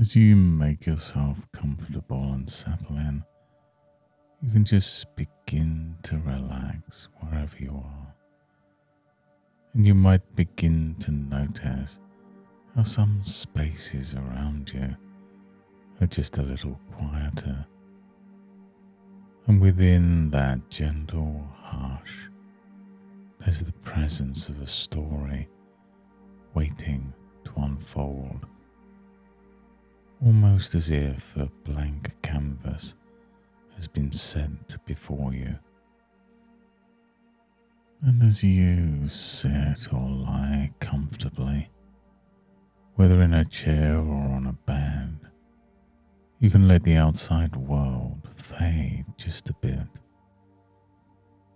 As you make yourself comfortable and settle in, you can just begin to relax wherever you are. And you might begin to notice how some spaces around you are just a little quieter. And within that gentle hush, there's the presence of a story waiting to unfold, almost as if a blank canvas has been set before you. And as you sit or lie comfortably, whether in a chair or on a bed, you can let the outside world fade just a bit,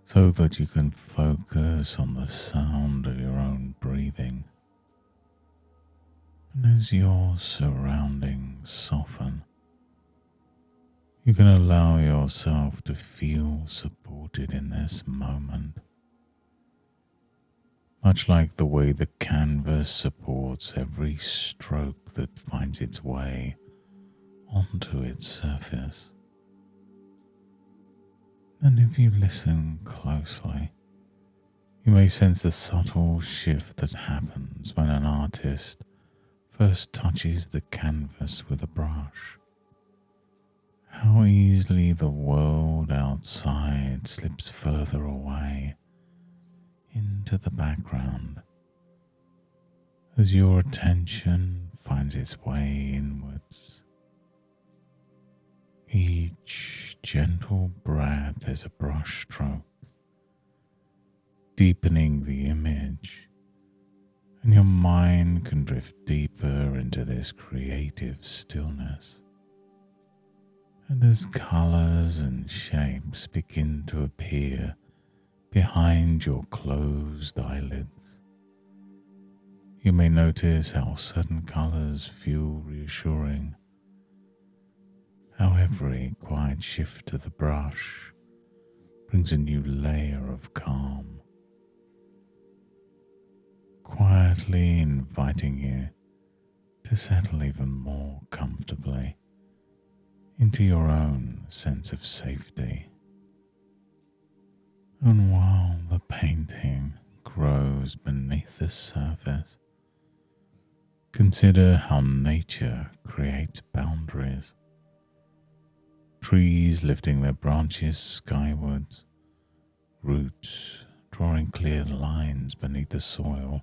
so that you can focus on the sound of your own breathing. And as your surroundings soften, you can allow yourself to feel supported in this moment, much like the way the canvas supports every stroke that finds its way onto its surface. And if you listen closely, you may sense the subtle shift that happens when an artist first touches the canvas with a brush. How easily the world outside slips further away into the background as your attention finds its way inwards. Each gentle breath is a brush stroke, deepening the image, and your mind can drift deeper into this creative stillness. And as colors and shapes begin to appear behind your closed eyelids, you may notice how certain colors feel reassuring, how every quiet shift of the brush brings a new layer of calm, quietly inviting you to settle even more comfortably into your own sense of safety. And while the painting grows beneath the surface, consider how nature creates boundaries. Trees lifting their branches skywards, roots drawing clear lines beneath the soil,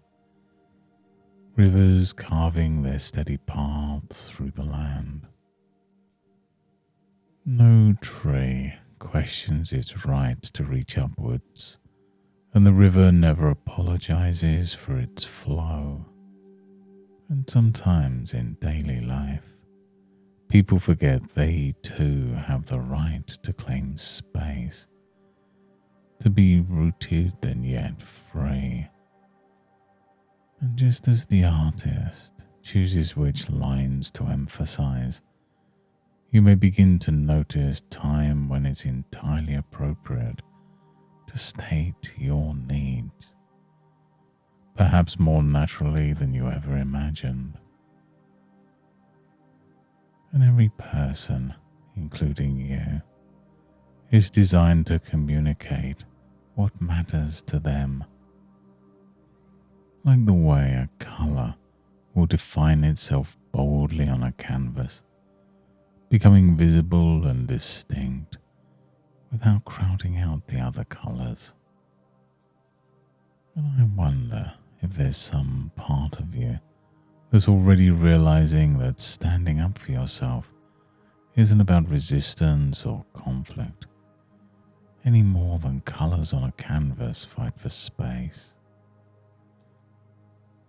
rivers carving their steady paths through the land. No tree questions its right to reach upwards, and the river never apologizes for its flow. And sometimes in daily life, people forget they too have the right to claim space, to be rooted and yet free. And just as the artist chooses which lines to emphasize, you may begin to notice time when it's entirely appropriate to state your needs, perhaps more naturally than you ever imagined. And every person, including you, is designed to communicate what matters to them. Like the way a color will define itself boldly on a canvas, becoming visible and distinct without crowding out the other colors. And I wonder if there's some part of you that's already realizing that standing up for yourself isn't about resistance or conflict, any more than colors on a canvas fight for space.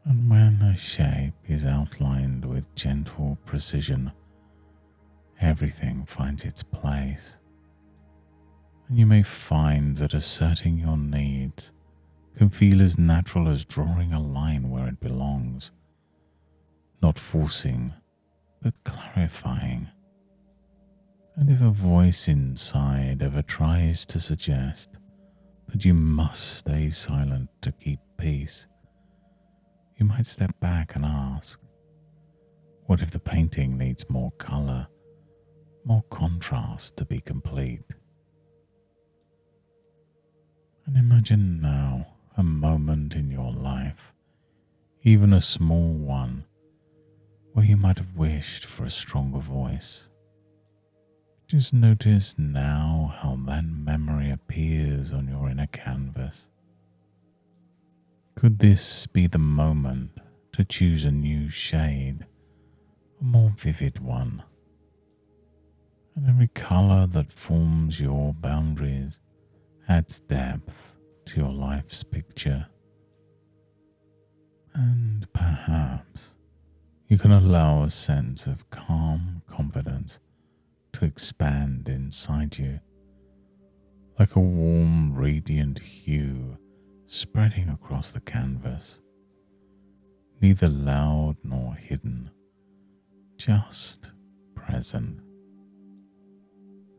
And when a shape is outlined with gentle precision, everything finds its place. And you may find that asserting your needs can feel as natural as drawing a line where it belongs, not forcing, but clarifying. And if a voice inside ever tries to suggest that you must stay silent to keep peace, you might step back and ask, What if the painting needs more color, more contrast to be complete? And imagine now a moment in your life, even a small one, where you might have wished for a stronger voice. Just notice now how that memory appears on your inner canvas. Could this be the moment to choose a new shade, a more vivid one? And every color that forms your boundaries adds depth to your life's picture. And perhaps you can allow a sense of calm confidence to expand inside you, like a warm, radiant hue spreading across the canvas, neither loud nor hidden, just present.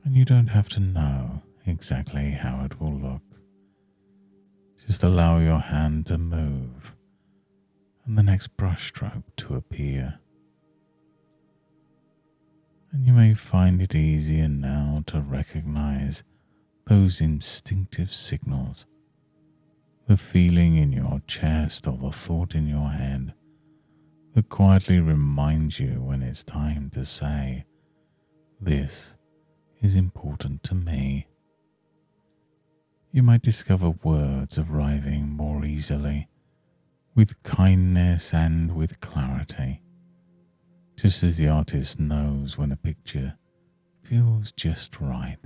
And you don't have to know exactly how it will look. Just allow your hand to move and the next brushstroke to appear. And you may find it easier now to recognize those instinctive signals, the feeling in your chest or the thought in your head that quietly reminds you when it's time to say, "This is important to me." You might discover words arriving more easily, with kindness and with clarity, just as the artist knows when a picture feels just right.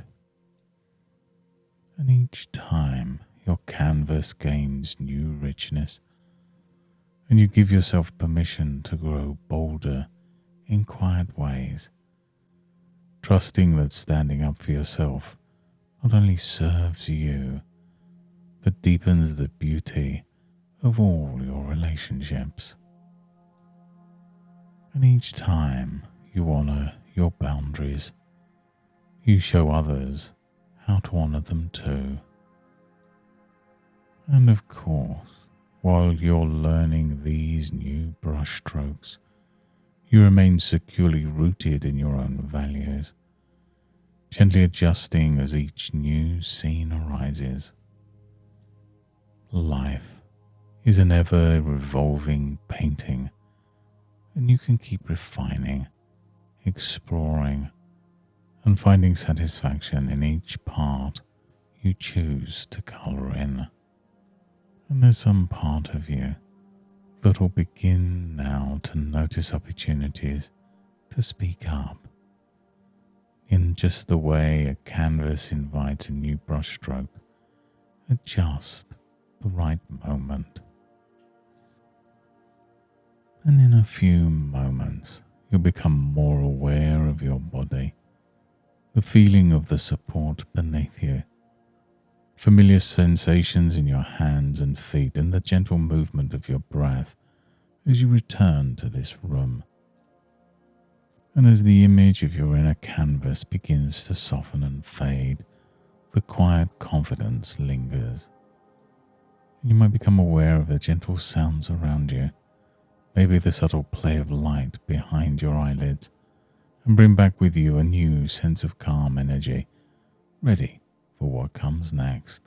And each time your canvas gains new richness, and you give yourself permission to grow bolder in quiet ways, trusting that standing up for yourself not only serves you, but deepens the beauty of all your relationships. And each time you honor your boundaries, you show others how to honor them too. And of course, while you're learning these new brushstrokes, you remain securely rooted in your own values, gently adjusting as each new scene arises. Life is an ever-revolving painting, and you can keep refining, exploring, and finding satisfaction in each part you choose to color in. And there's some part of you that will begin now to notice opportunities to speak up, in just the way a canvas invites a new brushstroke at just the right moment. And in a few moments, you'll become more aware of your body, the feeling of the support beneath you, familiar sensations in your hands and feet, and the gentle movement of your breath as you return to this room. And as the image of your inner canvas begins to soften and fade, the quiet confidence lingers. You might become aware of the gentle sounds around you, maybe the subtle play of light behind your eyelids, and bring back with you a new sense of calm energy, ready for what comes next.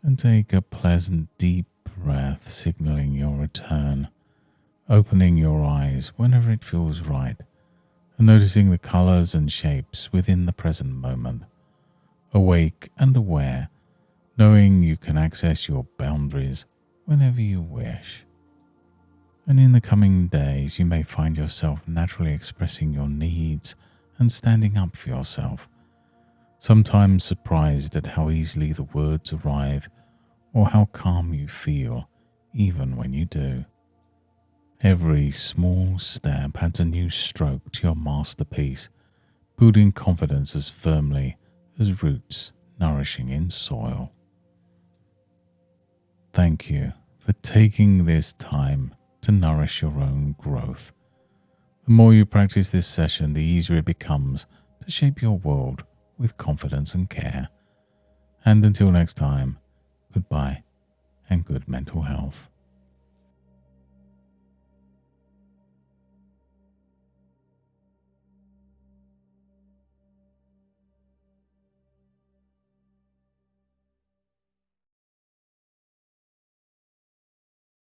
And take a pleasant deep breath, signaling your return, opening your eyes whenever it feels right, and noticing the colors and shapes within the present moment, awake and aware, knowing you can access your boundaries whenever you wish. And in the coming days, you may find yourself naturally expressing your needs and standing up for yourself, sometimes surprised at how easily the words arrive or how calm you feel even when you do. Every small step adds a new stroke to your masterpiece, building confidence as firmly as roots nourishing in soil. Thank you for taking this time to nourish your own growth. The more you practice this session, the easier it becomes to shape your world with confidence and care. And until next time, goodbye and good mental health.